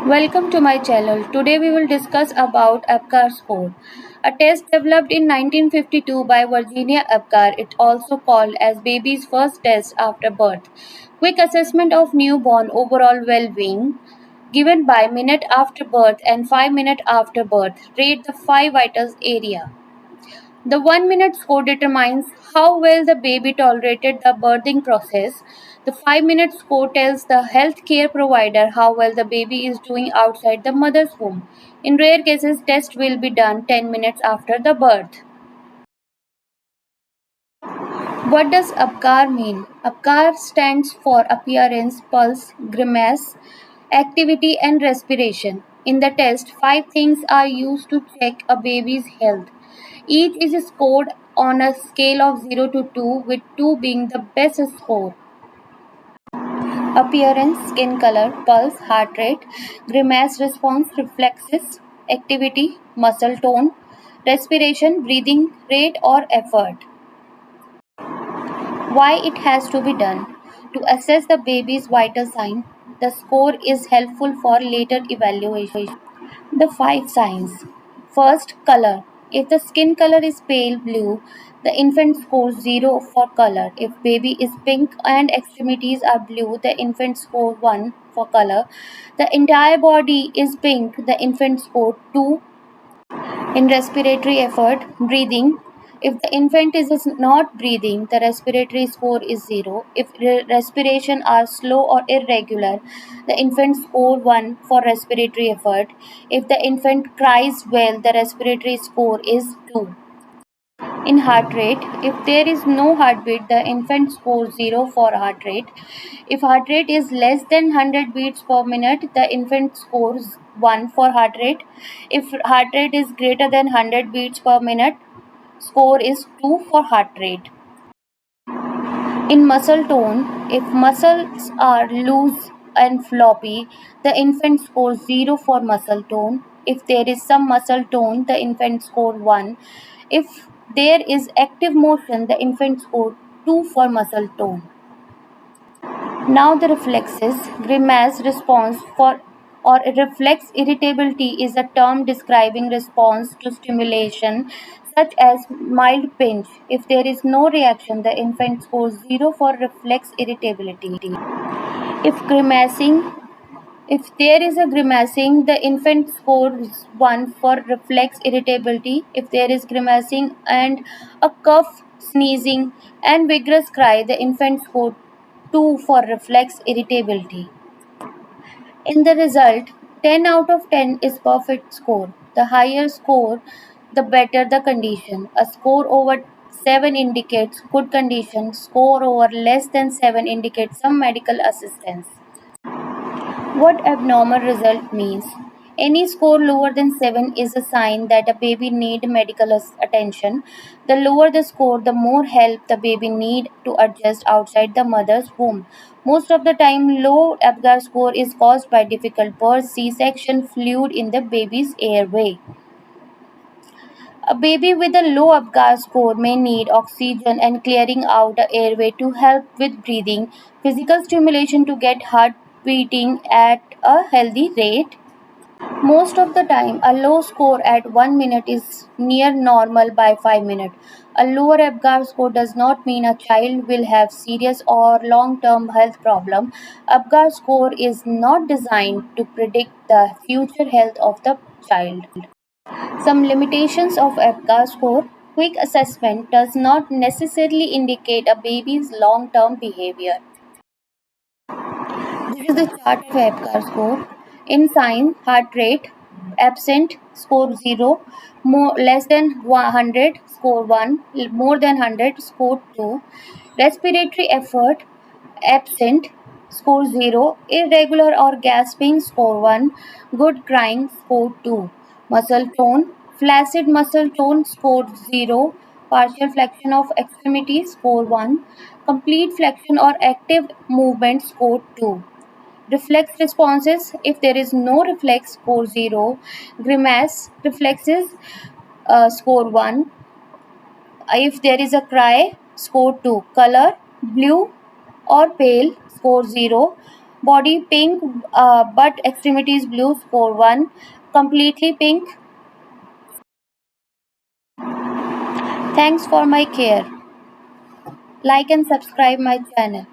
Welcome to my channel. Today we will discuss about Apgar score, a test developed in 1952 by Virginia Apgar. It also called as baby's first test after birth. Quick assessment of newborn overall well-being given by minute after birth and 5 minutes after birth. Rate the 5 vitals area. The 1 minute score determines how well the baby tolerated the birthing process. The 5 minute score tells the healthcare provider how well the baby is doing outside the mother's womb. In rare cases, test will be done 10 minutes after the birth. What does APGAR mean? APGAR stands for appearance, pulse, grimace, activity, and respiration. In the test, 5 things are used to check a baby's health. Each is scored on a scale of 0 to 2, with 2 being the best score. Appearance, skin color, pulse, heart rate, grimace response, reflexes, activity, muscle tone, respiration, breathing rate, or effort. Why it has to be done? To assess the baby's vital sign, the score is helpful for later evaluation. The 5 signs. First, color. If the skin color is pale blue, the infant scores 0 for color. If baby is pink and extremities are blue, the infant score 1 for color. The entire body is pink, the infant score 2. In respiratory effort, breathing. If the infant is not breathing, the respiratory score is 0. If respiration are slow or irregular, the infant score 1 for respiratory effort. If the infant cries well, the respiratory score is 2. In heart rate, if there is no heartbeat, the infant scores 0 for heart rate. If heart rate is less than 100 beats per minute, the infant scores 1 for heart rate. If heart rate is greater than 100 beats per minute, score is 2 for heart rate. In muscle tone, if muscles are loose and floppy, the infant scores 0 for muscle tone. If there is some muscle tone, the infant scores 1. If there is active motion, the infant scores 2 for muscle tone. Now the reflexes. Grimace response for or reflex irritability is a term describing response to stimulation such as mild pinch. If there is no reaction, the infant scores 0 for reflex irritability. If grimacing if there is a grimacing, the infant scores 1 for reflex irritability. If there is grimacing and a cough, sneezing, and vigorous cry, the infant scores 2 for reflex irritability. In the result, 10 out of 10 is perfect score. The higher score, the better the condition. A score over 7 indicates good condition. Score over less than 7 indicates some medical assistance. What abnormal result means? Any score lower than 7 is a sign that a baby need medical attention. The lower the score, the more help the baby need to adjust outside the mother's womb. Most of the time, low Apgar score is caused by difficult birth, C-section, fluid in the baby's airway. A baby with a low Apgar score may need oxygen and clearing out the airway to help with breathing, physical stimulation to get heart beating at a healthy rate. Most of the time, a low score at 1 minute is near normal by 5 minutes. A lower Apgar score does not mean a child will have serious or long term health problem. Apgar score is not designed to predict the future health of the child. Some limitations of Apgar score. Quick assessment does not necessarily indicate a baby's long term behavior. This is the chart of Apgar score. In sign, heart rate, absent, score 0, more, less than 100, score 1, more than 100, score 2. Respiratory effort, absent, score 0, irregular or gasping, score 1, good crying, score 2. Muscle tone, flaccid muscle tone, score 0, partial flexion of extremity, score 1, complete flexion or active movement, score 2. Reflex responses, if there is no reflex, score 0. Grimace reflexes, score 1. If there is a cry, score 2. Color, blue or pale, score 0. Body pink, but extremities blue, score 1. Completely pink, thanks for my care. Like and subscribe my channel.